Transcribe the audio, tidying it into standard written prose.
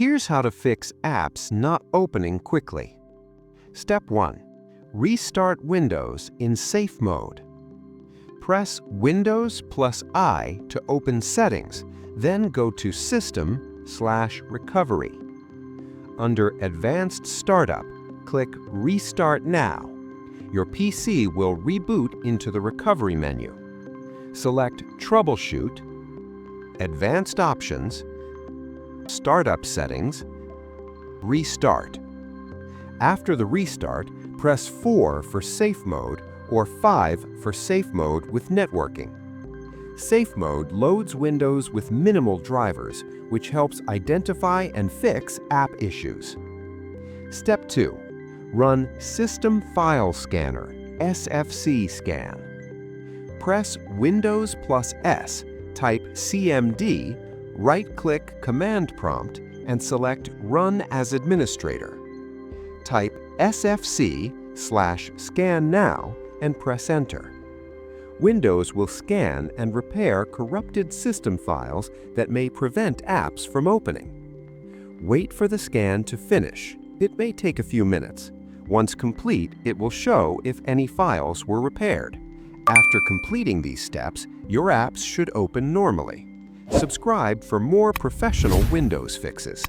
Here's how to fix apps not opening quickly. Step 1. Restart Windows in safe mode. Press Windows plus I to open Settings, then go to System/Recovery. Under Advanced Startup, click Restart Now. Your PC will reboot into the recovery menu. Select Troubleshoot, Advanced Options, Startup Settings, Restart. After the restart, press 4 for Safe Mode or 5 for Safe Mode with networking. Safe Mode loads Windows with minimal drivers, which helps identify and fix app issues. Step 2. Run System File Scanner, SFC scan. Press Windows plus S, type CMD, right-click Command Prompt, and select Run as Administrator. Type SFC/Scan Now and press Enter. Windows will scan and repair corrupted system files that may prevent apps from opening. Wait for the scan to finish. It may take a few minutes. Once complete, it will show if any files were repaired. After completing these steps, your apps should open normally. Subscribe for more professional Windows fixes.